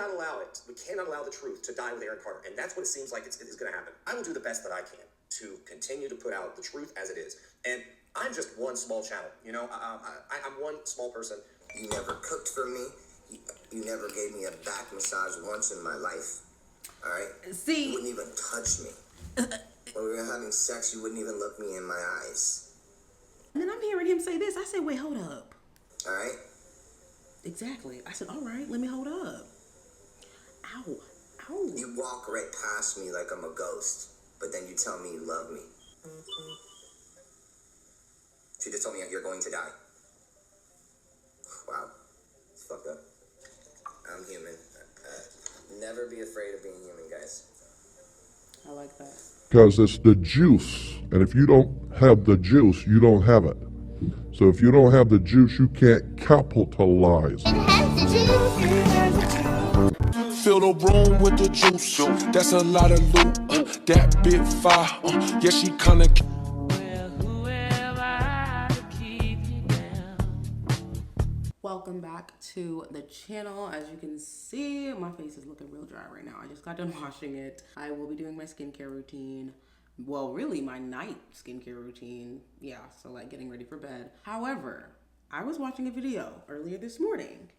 cannot allow it. We cannot allow the truth to die with Aaron Carter. And that's what it seems like it's going to happen. I will do the best that I can to continue to put out the truth as it is. And I'm just one small channel, you know? I'm one small person. You never cooked for me. You never gave me a back massage once in my life. All right? See? You wouldn't even touch me. When we were having sex, you wouldn't even look me in my eyes. And then I'm hearing him say this. I said, wait, hold up. All right? Exactly. I said, all right, let me hold up. Ow. Ow. You walk right past me like I'm a ghost, but then you tell me you love me. She just told me you're going to die. Wow. It's fucked up. I'm human. Never be afraid of being human, guys. I like that. Because it's the juice. And if you don't have the juice, you don't have it. So if you don't have the juice, you can't capitalize. It has the juice. Fill the room with the juice. That's a lot of loot. That bit fire. Yeah, she kinda. Welcome back to the channel. As you can see, my face is looking real dry right now. I just got done washing it. I will be doing my skincare routine. Well, really my night skincare routine. Yeah, so like getting ready for bed. However, I was watching a video earlier this morning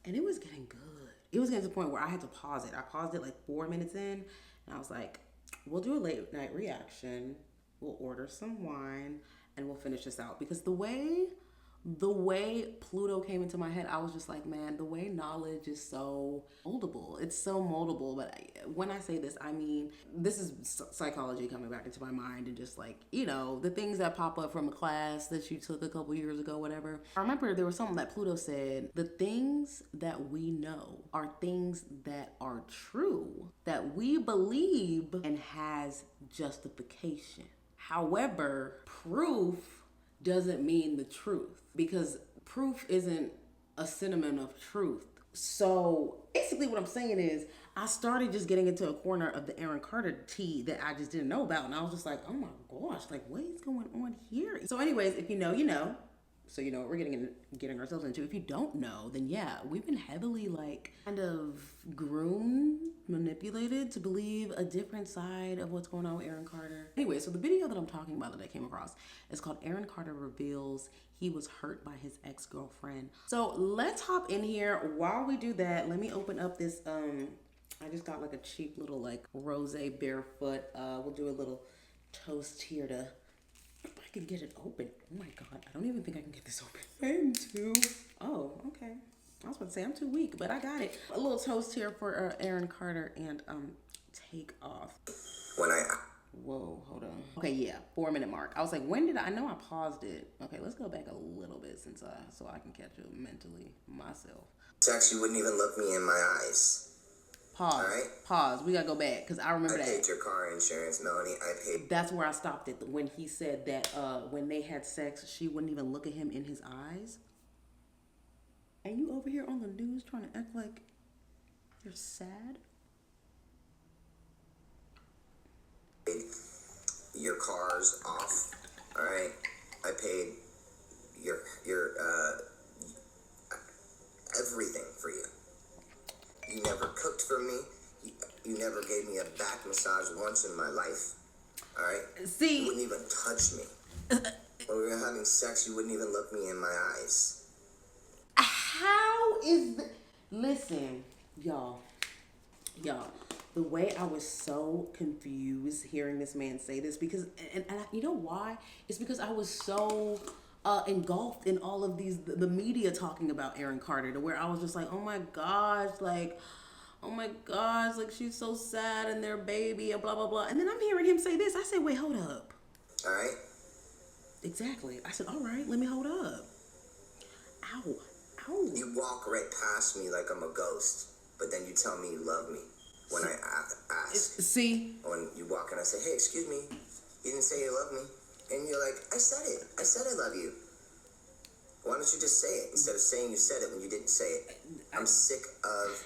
and it was getting good. It was getting to the point where I had to pause it. I paused it like 4 minutes in and I was like, we'll do a late night reaction. We'll order some wine and we'll finish this out. Because the way Pluto came into my head, I was just like, man, the way knowledge is so moldable. It's so moldable. But when I say this, I mean, this is psychology coming back into my mind and just like, you know, the things that pop up from a class that you took a couple years ago, whatever. I remember there was something that Pluto said, the things that we know are things that are true, that we believe and has justification. However, proof doesn't mean the truth, because proof isn't a synonym of truth. So basically what I'm saying is I started just getting into a corner of the Aaron Carter tea that I just didn't know about. And I was just like, oh my gosh, like what is going on here? So anyways, if you know, you know. So you know what we're getting ourselves into. If you don't know, then yeah, we've been heavily like kind of groomed, manipulated to believe a different side of what's going on with Aaron Carter. Anyway, so the video that I'm talking about that I came across is called Aaron Carter Reveals He Was Hurt by His Ex-Girlfriend. So let's hop in here. While we do that, let me open up this, I just got like a cheap little like rosé barefoot. We'll do a little toast here to, if I can get it open. Oh my God, I don't even think I can get this open. I'm too, oh, okay. I was about to say I'm too weak, but I got it. A little toast here for Aaron Carter and take off. Whoa, hold on. Okay, yeah, 4 minute mark. I was like, when did I know I paused it? Okay, let's go back a little bit so I can catch up mentally myself. Sex, you wouldn't even look me in my eyes. Pause. All right? Pause. We gotta go back because I remember that. I paid your car insurance, Melanie. I paid. That's where I stopped it. When he said that when they had sex, she wouldn't even look at him in his eyes. And you over here on the news trying to act like you're sad? Your car's off. All right? I paid your everything for you. You never cooked for me. You never gave me a back massage once in my life. All right? See, you wouldn't even touch me. When we were having sex, you wouldn't even look me in my eyes. How is listen, y'all, the way I was so confused hearing this man say this, because and you know why? It's because I was so engulfed in all of the media talking about Aaron Carter, to where I was just like, oh my gosh, like she's so sad and their baby and blah blah blah. And then I'm hearing him say this. I said, wait, hold up. All right. Exactly. I said, all right, let me hold up. Ow. Ow. You walk right past me like I'm a ghost, but then you tell me you love me when I ask. See? When you walk and I say, hey, excuse me, you didn't say you love me. And you're like, I said it. I said I love you. Why don't you just say it instead of saying you said it when you didn't say it? I'm sick of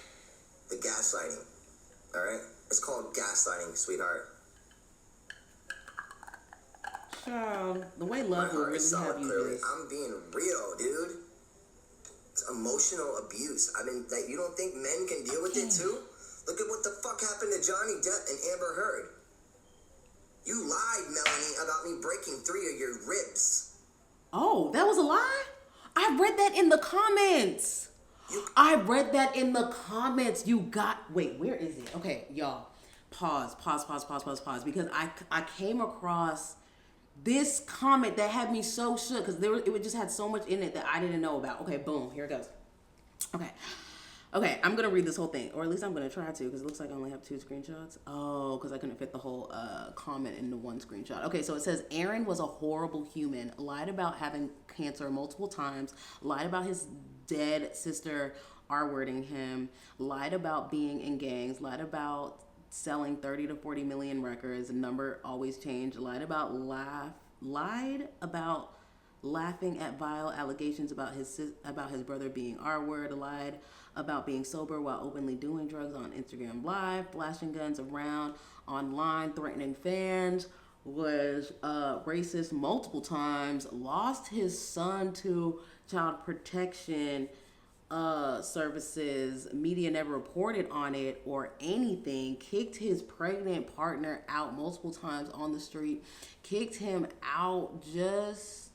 the gaslighting, all right? It's called gaslighting, sweetheart. Child, the way love will really have you clearly. this. I'm being real, dude. It's emotional abuse. I mean, that you don't think men can deal with it too? Look at what the fuck happened to Johnny Depp and Amber Heard. You lied, Melanie, about me breaking 3 of your ribs. Oh, that was a lie? I read that in the comments. I read that in the comments. Wait, where is it? Okay, y'all. Pause. Because I came across this comment that had me so shook because it just had so much in it that I didn't know about. Okay, boom, here it goes. Okay, I'm gonna read this whole thing, or at least I'm gonna try to, because it looks like I only have 2 screenshots. Oh, because I couldn't fit the whole comment into 1 screenshot. Okay, so it says Aaron was a horrible human, lied about having cancer multiple times, lied about his dead sister R-wording him, lied about being in gangs, lied about selling 30 to 40 million records, the number always changed, lied about laughing at vile allegations about his brother being R-word, lied about being sober while openly doing drugs on Instagram Live, flashing guns around online, threatening fans, was racist multiple times, lost his son to child protection services, media never reported on it or anything, kicked his pregnant partner out multiple times on the street, kicked him out just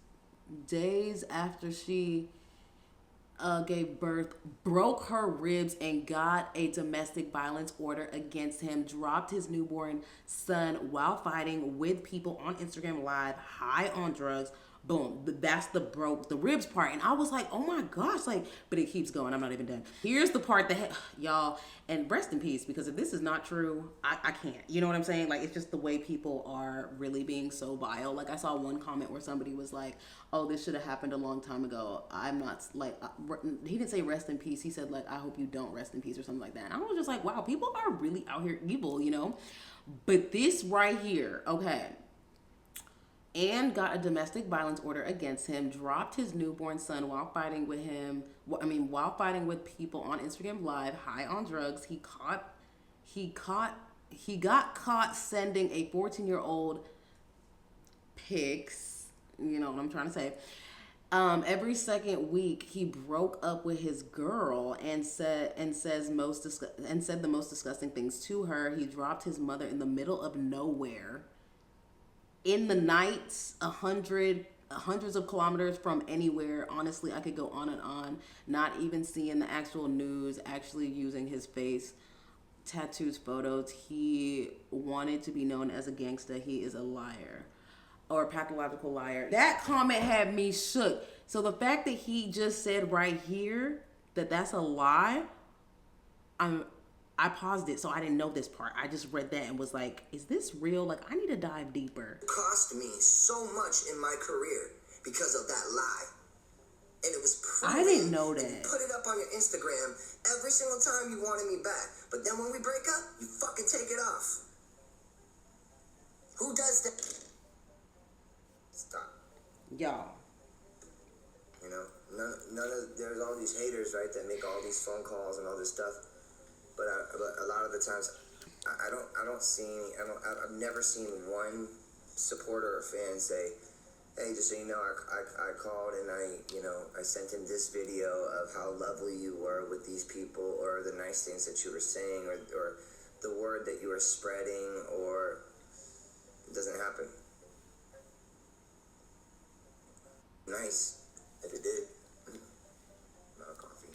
days after she gave birth, broke her ribs and got a domestic violence order against him, dropped his newborn son while fighting with people on Instagram Live, high on drugs. Boom. That's the broke the ribs part. And I was like, oh my gosh, like, but it keeps going. I'm not even done. Here's the part that, y'all, and rest in peace, because if this is not true, I can't. You know what I'm saying? Like, it's just the way people are really being so vile. Like, I saw one comment where somebody was like, oh, this should have happened a long time ago. I'm not, like, he didn't say rest in peace. He said, like, I hope you don't rest in peace or something like that. And I was just like, wow, people are really out here evil, you know? But this right here, okay. And got a domestic violence order against him, dropped his newborn son while fighting with people on Instagram Live, high on drugs. He got caught sending a 14-year-old pics, you know what I'm trying to say. Every second week he broke up with his girl and said the most disgusting things to her. He dropped his mother in the middle of nowhere. In the nights, hundreds of kilometers from anywhere. Honestly, I could go on and on. Not even seeing the actual news, actually using his face, tattoos, photos. He wanted to be known as a gangster. He is a liar, or a pathological liar. That comment had me shook. So the fact that he just said right here that that's a lie, I paused it, so I didn't know this part. I just read that and was like, is this real? Like, I need to dive deeper. It cost me so much in my career because of that lie. And it was proven. I didn't know that. You put it up on your Instagram every single time you wanted me back. But then when we break up, you fucking take it off. Who does that? Stop. Y'all. You know, there's all these haters, right, that make all these phone calls and all this stuff. But a lot of the times, I've never seen one supporter or fan say, hey, just so you know, I called and I sent in this video of how lovely you were with these people, or the nice things that you were saying, or the word that you were spreading, or it doesn't happen. Nice, if it did. Not coffee.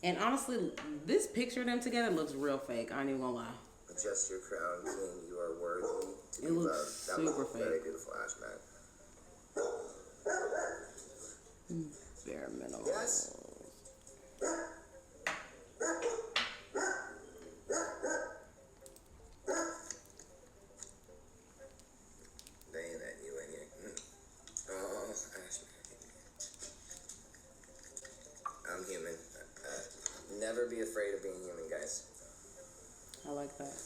And honestly, this picture of them together looks real fake. I ain't even gonna lie. Adjust your crown, king. You are worthy to be It looks loved. That super was very fake. beautiful, Ash, man. Bare minimum. Yes. They ain't letting you in here. Oh, Ash, man. I'm human. Never be afraid of being human, guys. I like that.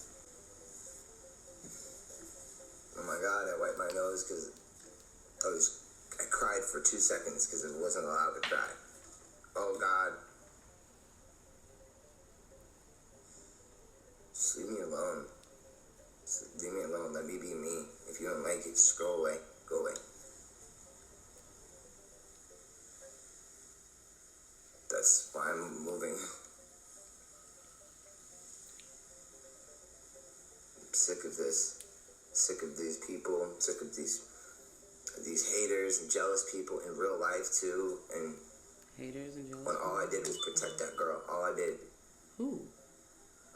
Oh my God, I wiped my nose because I cried for 2 seconds because it wasn't allowed to cry. Oh God. Just leave me alone. Just leave me alone. Let me be me. If you don't like it, just go away. Go away. That's why I'm moving. I'm sick of this. Sick of these people. I'm sick of these haters and jealous people in real life too. And Haters and jealous. when all I did was protect that girl. All I did. Who?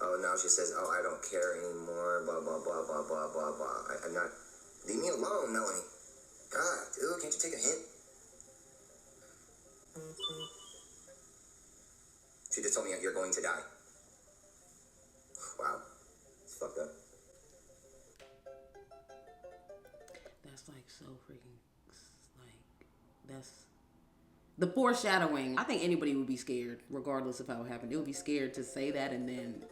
Oh, now she says, oh, I don't care anymore, blah, blah, blah, blah, blah, blah, blah. I'm not... Leave me alone, Melanie. God, dude, can't you take a hint? She just told me you're going to die. Wow. It's fucked up. That's like so freaking, like, that's the foreshadowing. I think anybody would be scared, regardless of how it happened. They would be scared to say that, and then,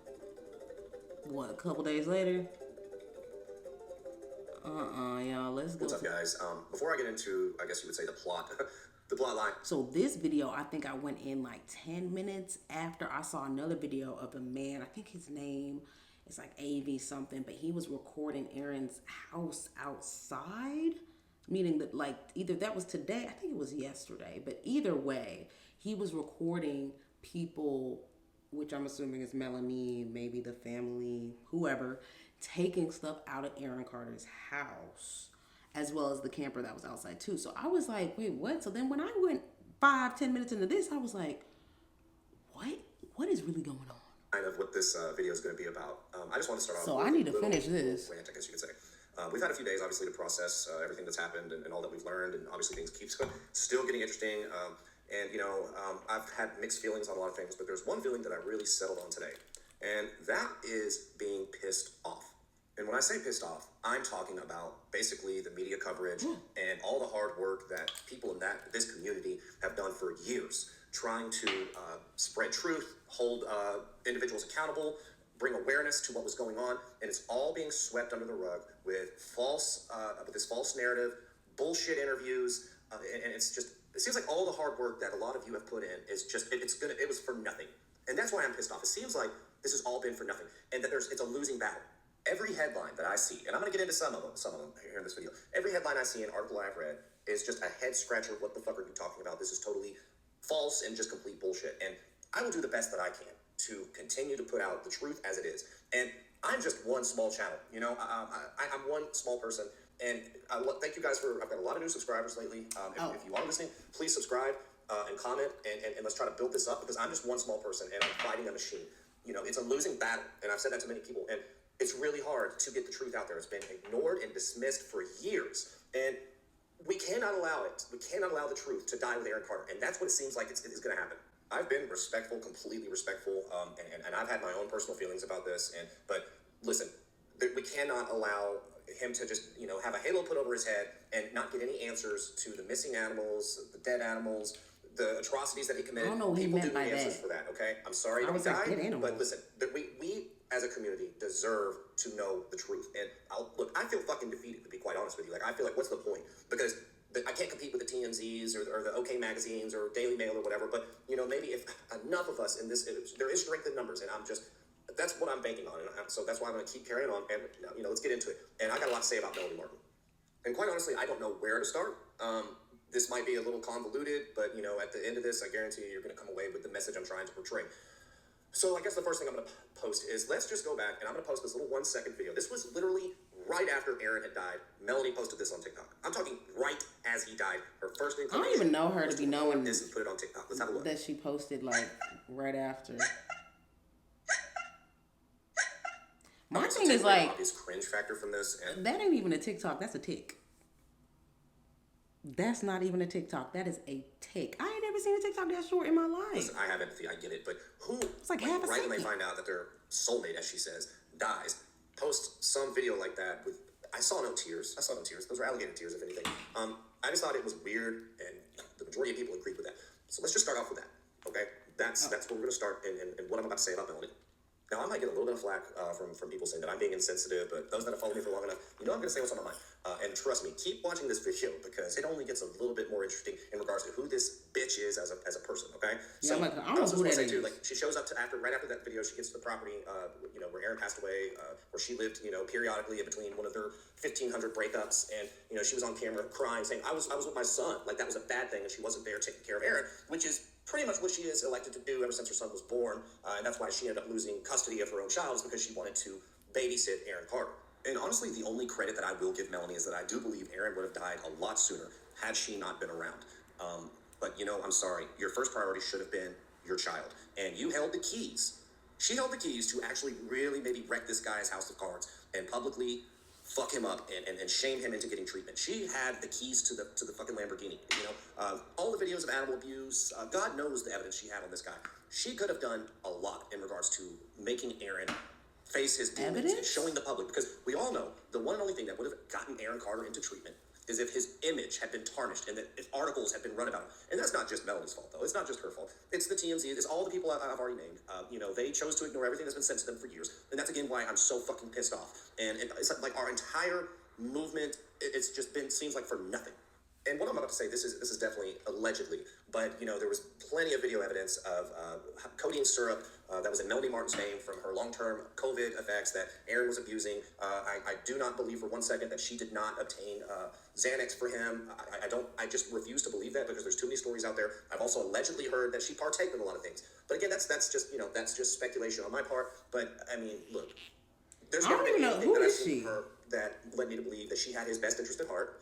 what, a couple days later? Y'all, let's go. What's up, guys? Before I get into, I guess you would say, the plot, the plot line. So this video, I think I went in like 10 minutes after I saw another video of a man. I think his name is like AV something, but he was recording Aaron's house outside. Meaning that, like, either that was today, I think it was yesterday, but either way, he was recording people, which I'm assuming is Melanie, maybe the family, whoever, taking stuff out of Aaron Carter's house, as well as the camper that was outside too. So I was like, wait, what? So then when I went 5-10 minutes into this, I was like, what is really going on? Kind of what this video is going to be about. I just want to start off. So with I need a to little finish this. Rant, I guess you could say. We've had a few days, obviously, to process everything that's happened and all that we've learned, and obviously things keep still getting interesting. And you know, I've had mixed feelings on a lot of things, but there's one feeling that I really settled on today, and that is being pissed off. And when I say pissed off, I'm talking about basically the media coverage and all the hard work that people in this community have done for years, trying to spread truth, hold individuals accountable, bring awareness to what was going on, and it's all being swept under the rug with this false narrative, bullshit interviews, and it's just, it seems like all the hard work that a lot of you have put in is just, it was for nothing. And that's why I'm pissed off. It seems like this has all been for nothing, and that it's a losing battle. Every headline that I see, and I'm going to get into some of them here in this video. Every headline I see, an article I've read, is just a head scratcher. What the fuck are you talking about? This is totally false and just complete bullshit. And I will do the best that I can to continue to put out the truth as it is. And I'm just one small channel, you know. I'm one small person, and thank you guys I've got a lot of new subscribers lately. If you are listening, please subscribe and comment, and let's try to build this up, because I'm just one small person and I'm fighting a machine. You know, it's a losing battle, and I've said that to many people, and it's really hard to get the truth out there. It's been ignored and dismissed for years, and we cannot allow it. We cannot allow the truth to die with Aaron Carter, and that's what it seems like it's going to happen. I've been respectful, completely respectful, and I've had my own personal feelings about this. But listen, we cannot allow him to just, you know, have a halo put over his head and not get any answers to the missing animals, the dead animals, the atrocities that he committed. I don't know what he People meant do by need answers that. for that. Okay, I'm sorry that he died, but listen, we as a community deserve to know the truth. And I feel fucking defeated, to be quite honest with you. Like, I feel like, what's the point? Because I can't compete with the TMZs or the OK magazines or Daily Mail or whatever. But, you know, maybe if enough of us in this, there is strength in numbers, and that's what I'm banking on. And so that's why I'm going to keep carrying on. And, you know, let's get into it. And I got a lot to say about Melanie Martin. And quite honestly, I don't know where to start. This might be a little convoluted, but, you know, at the end of this, I guarantee you're going to come away with the message I'm trying to portray. So I guess the first thing I'm going to post is, let's just go back, and I'm going to post this little 1-second video. This was literally right after Aaron had died. Melanie posted this on TikTok. I'm talking right as he died. Her first I don't even know her to be knowing this and put it on TikTok. Let's have a look. That she posted like right after. My thing is like, obvious cringe factor from this, and that ain't even a TikTok. That's a tick. That's not even a TikTok. That is a tick. I ain't never seen a TikTok that short in my life. listen, I have empathy. I get it, but who? It's like half a right when they second. find out that their soulmate, as she says, dies, post some video like that with. I saw no tears. Those were alligator tears, if anything. I just thought it was weird, and the majority of people agreed with that. So let's just start off with that, okay? That's where we're going to start, and what I'm about to say about Melanie. Now, I might get a little bit of flack from people saying that I'm being insensitive, but those that have followed me for long enough, you know I'm going to say what's on my mind. And trust me, keep watching this video because it only gets a little bit more interesting in regards to who this bitch is as a person, okay? Yeah, So, I don't I know also who want to that say, too, is. like, she shows up to right after that video, she gets to the property, where Aaron passed away, where she lived, periodically in between one of their 1,500 breakups, and, she was on camera crying, saying, I was with my son. Like, that was a bad thing, and she wasn't there taking care of Aaron, which is pretty much what she is elected to do ever since her son was born, and that's why she ended up losing custody of her own child, is because she wanted to babysit Aaron Carter. And honestly, the only credit that I will give Melanie is that I do believe Aaron would have died a lot sooner had she not been around. But I'm sorry, your first priority should have been your child. And you held the keys. She held the keys to actually really maybe wreck this guy's house of cards and publicly fuck him up and shame him into getting treatment. She had the keys to the fucking Lamborghini. All the videos of animal abuse, God knows the evidence she had on this guy. She could have done a lot in regards to making Aaron face his demons and Evidence? showing the public, because we all know the one and only thing that would have gotten Aaron Carter into treatment is if his image had been tarnished and that if articles had been run about him. And that's not just Melanie's fault, though. It's not just her fault. It's the TMZ. It's all the people I've already named. They chose to ignore everything that's been said to them for years. And that's, again, why I'm so fucking pissed off. And it's like our entire movement, it's just been, seems like for nothing. And what I'm about to say, this is definitely allegedly, but there was plenty of video evidence of codeine syrup that was in Melanie Martin's name from her long-term COVID effects that Aaron was abusing. I do not believe for one second that she did not obtain Xanax for him. I just refuse to believe that because there's too many stories out there. I've also allegedly heard that she partaked in a lot of things. But again, that's just speculation on my part. But I mean, look, there's I never don't been even know. anything Who that I've is seen she? from her that led me to believe that she had his best interest at heart,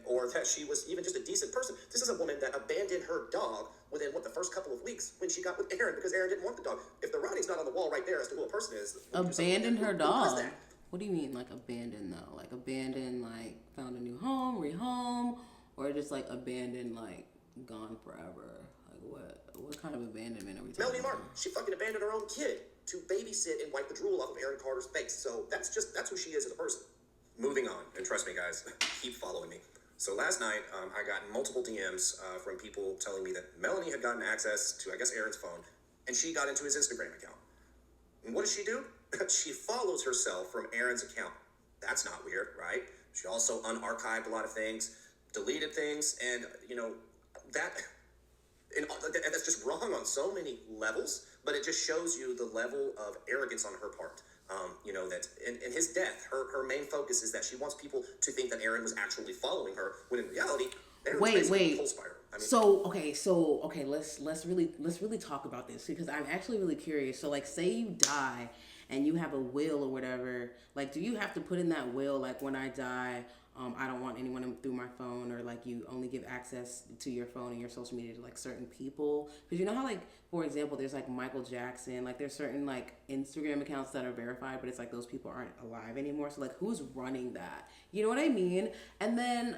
or that she was even just a decent person. This is a woman that abandoned her dog within the first couple of weeks when she got with Aaron because Aaron didn't want the dog. If the writing's not on the wall right there as to who a person is, Abandoned her who does dog. that? What do you mean, like abandoned though? Like abandoned, like found a new home, rehome, or just like abandoned, like gone forever? Like what kind of abandonment are we talking Melanie about? Martin, she fucking abandoned her own kid to babysit and wipe the drool off of Aaron Carter's face. So that's who she is as a person. Moving on, and trust me, guys, keep following me. So last night, I got multiple DMs from people telling me that Melanie had gotten access to, I guess, Aaron's phone, and she got into his Instagram account. And what does she do? She follows herself from Aaron's account. That's not weird, right? She also unarchived a lot of things, deleted things, and that's just wrong on so many levels, but it just shows you the level of arrogance on her part. That in his death, her main focus is that she wants people to think that Aaron was actually following her, when in reality, Aaron was basically a pole spider. I mean, So let's really talk about this because I'm actually really curious. So like, say you die and you have a will or whatever. Like, do you have to put in that will, like, when I die, I don't want anyone through my phone, or like you only give access to your phone and your social media to like certain people? Because you know how, like, for example, there's like Michael Jackson, like there's certain like Instagram accounts that are verified, but it's like those people aren't alive anymore. So like, who's running that? You know what I mean? And then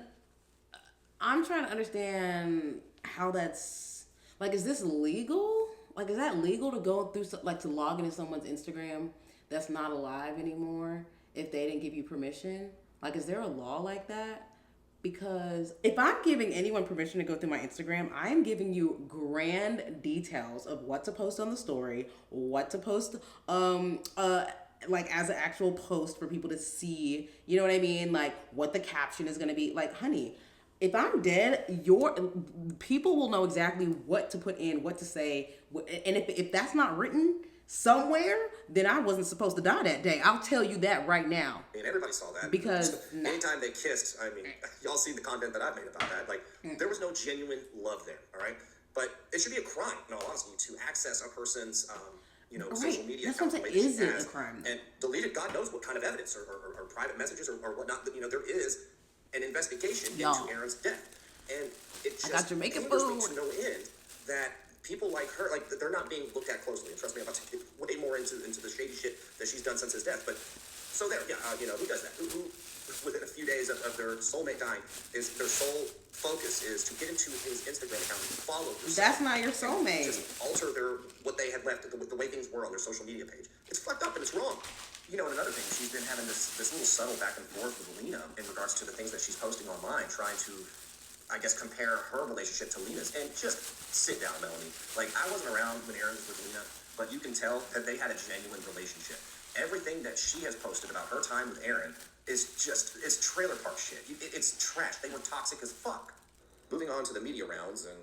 I'm trying to understand how that's, like, is this legal? Like, is that legal to go through, like, to log into someone's Instagram that's not alive anymore if they didn't give you permission? Like, is there a law like that? Because if I'm giving anyone permission to go through my Instagram, I'm giving you grand details of what to post on the story, what to post, like as an actual post for people to see, you know what I mean? Like what the caption is gonna be. Like, honey, if I'm dead, people will know exactly what to put in, what to say. And if that's not written somewhere, then I wasn't supposed to die that day. I'll tell you that right now. And everybody saw that. Because anytime they kissed, I mean, y'all see the content that I've made about that. Like, there was no genuine love there, all right? But it should be a crime, in all honesty, to access a person's, social media That's what account. I'm saying. Is it a crime? And deleted God knows what kind of evidence or private messages or whatnot. There is an investigation into Aaron's death. And it just I got Jamaican angers me food. to no end that people like her, like, they're not being looked at closely. And trust me, I'm about to get way more into the shady shit that she's done since his death. But so there, who does that? Who within a few days of their soulmate dying, is their sole focus is to get into his Instagram account and follow herself. That's not your soulmate. Just alter what they had left, the way things were on their social media page. It's fucked up and it's wrong. And another thing, she's been having this little subtle back and forth with Lena in regards to the things that she's posting online, trying to, I guess, compare her relationship to Lena's. And just sit down, Melanie. Like, I wasn't around when Aaron was with Lena, but you can tell that they had a genuine relationship. Everything that she has posted about her time with Aaron it's trailer park shit. It's trash. They were toxic as fuck. Moving on to the media rounds and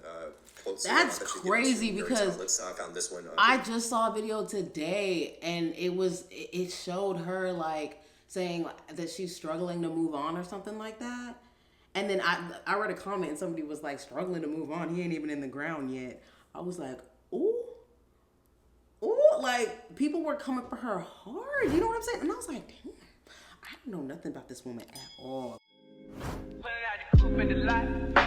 quotes. That's that she's crazy given to because outlets. I found this one. I just saw a video today and it showed her like saying that she's struggling to move on or something like that. And then I read a comment and somebody was like, struggling to move on. He ain't even in the ground yet. I was like, ooh, like people were coming for her hard. You know what I'm saying? And I was like, damn, I don't know nothing about this woman at all. Pulling out the coupe in the lot.